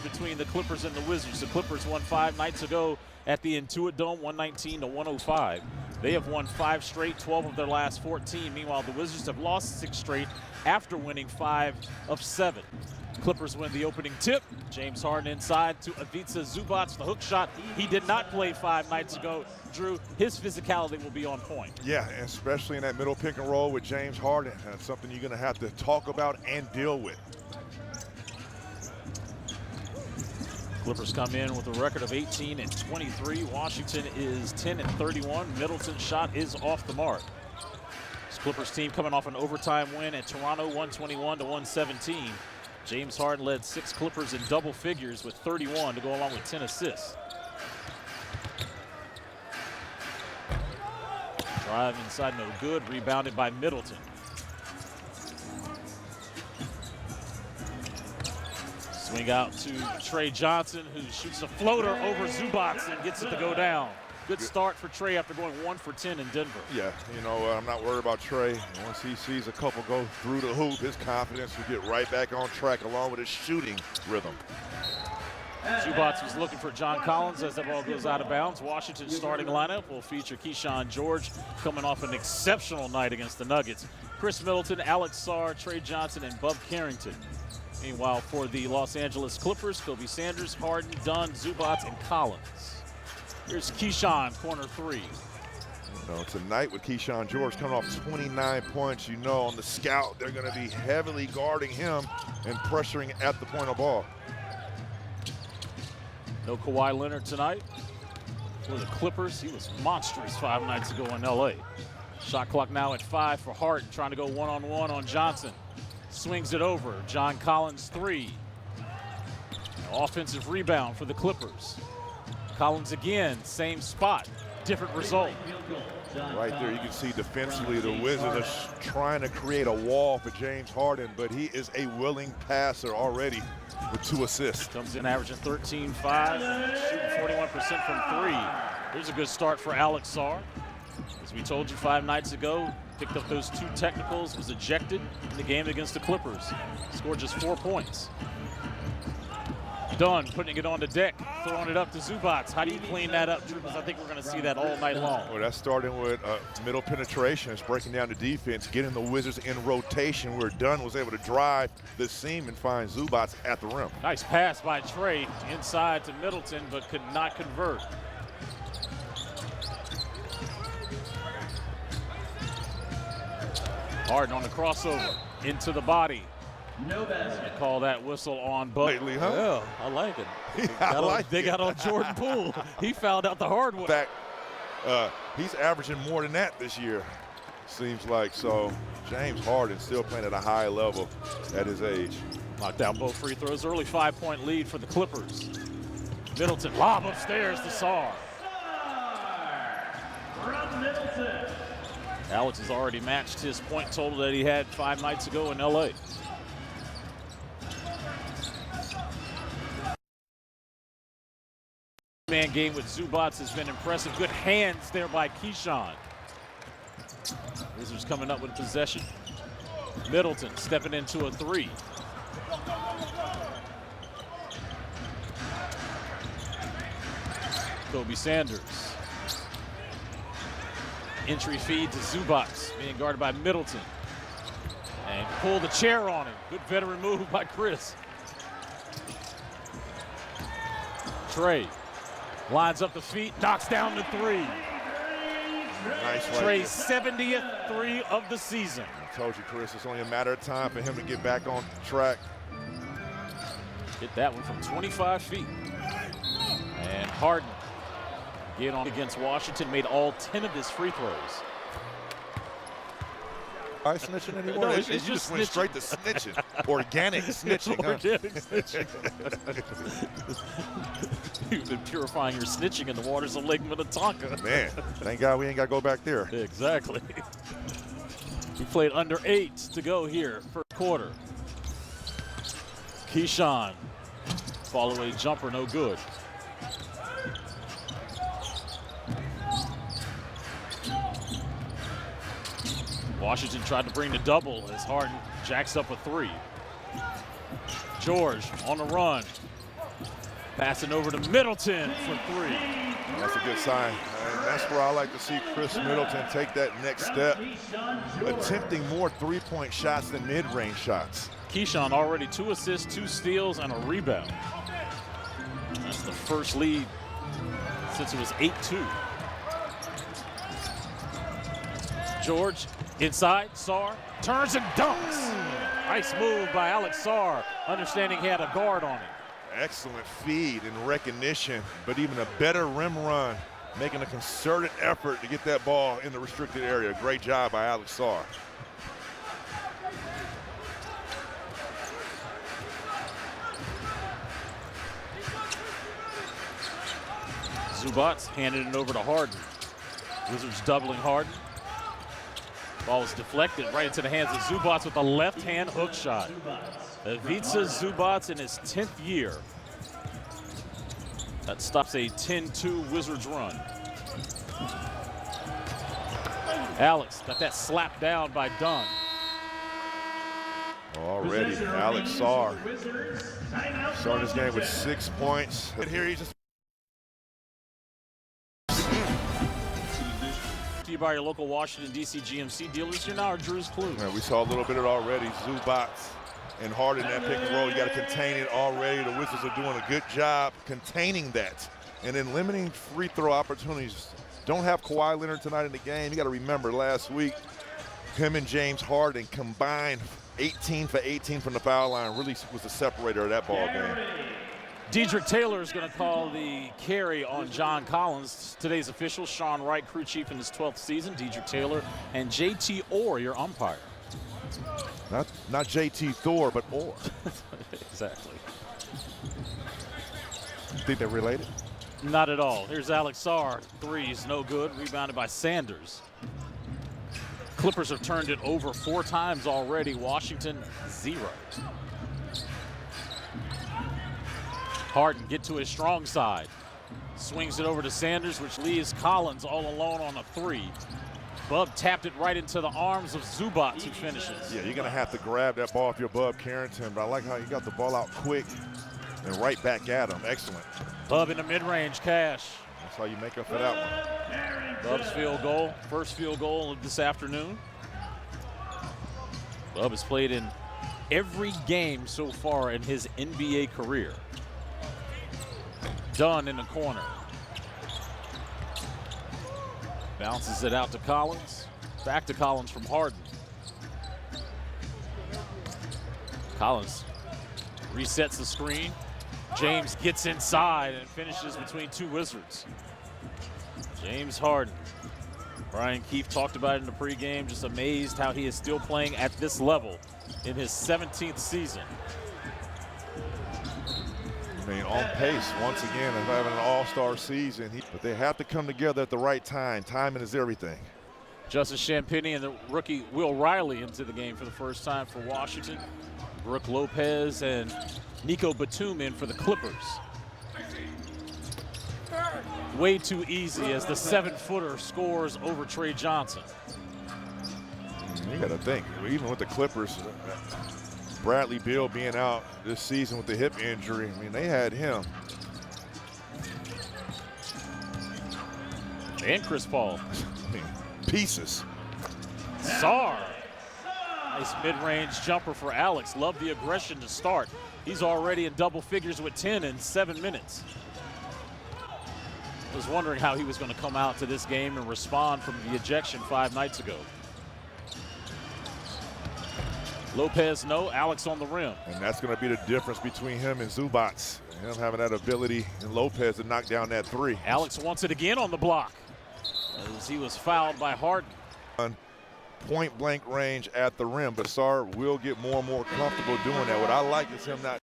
between the Clippers and the Wizards. The Clippers won 5 nights ago at the Intuit Dome, 119-105. They have won 5 straight, 12 of their last 14. Meanwhile, the Wizards have lost 6 straight after winning 5 of 7. Clippers win the opening tip. James Harden inside to Ivica Zubac, the hook shot. He did not play 5 nights ago. Drew, his physicality will be on point. Yeah, especially in that middle pick and roll with James Harden. That's something you're going to have to talk about and deal with. Clippers come in with a record of 18-23. Washington is 10-31. Middleton's shot is off the mark. This Clippers team coming off an overtime win at Toronto, 121-117. James Harden led 6 Clippers in double figures with 31 to go along with 10 assists. Drive inside, no good. Rebounded by Middleton. Swing out to Trey Johnson, who shoots a floater over Zubac and gets it to go down. Good start for Trey after going 1 for 10 in Denver. Yeah, you know, I'm not worried about Trey. Once he sees a couple go through the hoop, his confidence will get right back on track along with his shooting rhythm. Zubac was looking for John Collins as the ball goes out of bounds. Washington's starting lineup will feature Keyshawn George coming off an exceptional night against the Nuggets. Chris Middleton, Alex Sarr, Trey Johnson, and Bub Carrington. Meanwhile, for the Los Angeles Clippers, Kobe Sanders, Harden, Dunn, Zubac, and Collins. Here's Keyshawn, corner 3. You know, tonight with Keyshawn George coming off 29 points, you know, on the scout, they're going to be heavily guarding him and pressuring at the point of ball. No Kawhi Leonard tonight for the Clippers. He was monstrous 5 nights ago in L.A. Shot clock now at 5 for Harden, trying to go one-on-one on Johnson. Swings it over. John Collins 3. Offensive rebound for the Clippers. Collins again, same spot, different result. Right there, you can see defensively the Wizards are trying to create a wall for James Harden, but he is a willing passer already with 2 assists. Comes in averaging 13-5, shooting 41% from 3. Here's a good start for Alex Sarr. As we told you 5 nights ago, picked up those 2 technicals, was ejected in the game against the Clippers. Scored just 4 points. Dunn putting it on the deck, throwing it up to Zubac. How do you clean that up, Drew? Because I think we're going to see that all night long. Well, that's starting with middle penetration. It's breaking down the defense, getting the Wizards in rotation where Dunn was able to drive the seam and find Zubac at the rim. Nice pass by Trey inside to Middleton, but could not convert. Harden on the crossover, into the body. They call that whistle on Buck. Lately, huh? Yeah, I like it. They got on Jordan Poole. He fouled out the hard one. In fact, he's averaging more than that this year, seems like. So James Harden still playing at a high level at his age. Knocked down both free throws. Early 5-point lead for the Clippers. Middleton lob upstairs to Sarr. Alex has already matched his point total that he had 5 nights ago in L.A. Man game with Zubac has been impressive. Good hands there by Keyshawn. Wizards coming up with possession. Middleton stepping into a 3. Kobe Sanders. Entry feed to Zubac, being guarded by Middleton. And pull the chair on him. Good veteran move by Chris. Trey lines up the feet, knocks down the 3. Nice. Trey's 70th 3 of the season. I told you, Chris, it's only a matter of time for him to get back on track. Hit that one from 25 feet. And Harden get on against Washington, made all 10 of his free throws. Are you snitching anymore? No, You it's just just went snitching. straight to snitching. Organic snitching. Huh? Organic snitching. You've been purifying your snitching in the waters of Lake Minnetonka. Man, thank God we ain't got to go back there. Exactly. We played under 8 to go here, first quarter. Keyshawn, follow a jumper, no good. Washington tried to bring the double as Harden jacks up a 3. George on the run. Passing over to Middleton for three. That's a good sign. And that's where I like to see Chris Middleton take that next step, attempting more three-point shots than mid-range shots. Keyshawn already 2 assists, 2 steals, and a rebound. That's the first lead since it was 8-2. George inside, Sarr turns and dunks. Nice move by Alex Sarr, understanding he had a guard on him. Excellent feed and recognition, but even a better rim run, making a concerted effort to get that ball in the restricted area. Great job by Alex Sarr. Zubac handed it over to Harden. Wizards doubling Harden. Ball is deflected right into the hands of Zubac with a left-hand hook shot. Ivica Zubac in his 10th year. That stops a 10-2 Wizards run. Alex got that slapped down by Dunn. Already, Alex Sarr starting this game with 6 points. And here he's just To you by your local Washington, D.C. GMC dealers. You're now our Drew's Clue. we saw a little bit of it already. Zubac and Harden that pick and roll. You got to contain it already. The Wizards are doing a good job containing that and then limiting free throw opportunities. Don't have Kawhi Leonard tonight in the game. You got to remember last week, him and James Harden combined 18 for 18 from the foul line. Really was the separator of that ball game. Dedrick Taylor is going to call the carry on John Collins. Today's official, Sean Wright, crew chief in his 12th season. Dedrick Taylor and J.T. Orr, your umpire. Not J.T. Thor, but Orr. Exactly. You think they're related? Not at all. Here's Alex Sarr. Threes, no good. Rebounded by Sanders. Clippers have turned it over 4 times already. Washington, 0. Harden get to his strong side. Swings it over to Sanders, which leaves Collins all alone on a 3. Bub tapped it right into the arms of Zubac, who finishes. Yeah, you're going to have to grab that ball if you're Bub Carrington, but I like how you got the ball out quick and right back at him. Excellent. Bub in the mid-range, cash. That's how you make up for that one. Bub's field goal, first field goal of this afternoon. Bub has played in every game so far in his NBA career. Dunn in the corner. Bounces it out to Collins. Back to Collins from Harden. Collins resets the screen. James gets inside and finishes between 2 Wizards. James Harden. Brian Keefe talked about it in the pregame, just amazed how he is still playing at this level in his 17th season. I mean, on pace once again of having an all-star season, but they have to come together at the right time. Timing is everything. Justice Champagny and the rookie Will Riley into the game for the first time for Washington. Brooke Lopez and Nico Batum in for the Clippers. Way too easy as the 7-footer scores over Trey Johnson. You got to think, even with the Clippers, Bradley Beal being out this season with the hip injury, I mean, they had him. And Chris Paul. I mean, pieces. Sarr. Nice mid-range jumper for Alex. Love the aggression to start. He's already in double figures with 10 in 7 minutes. I was wondering how he was going to come out to this game and respond from the ejection 5 nights ago. Lopez, no. Alex on the rim. And that's going to be the difference between him and Zubac. Him having that ability and Lopez to knock down that 3. Alex wants it again on the block as he was fouled by Harden. Point blank range at the rim, but Sarr will get more and more comfortable doing that. What I like is him not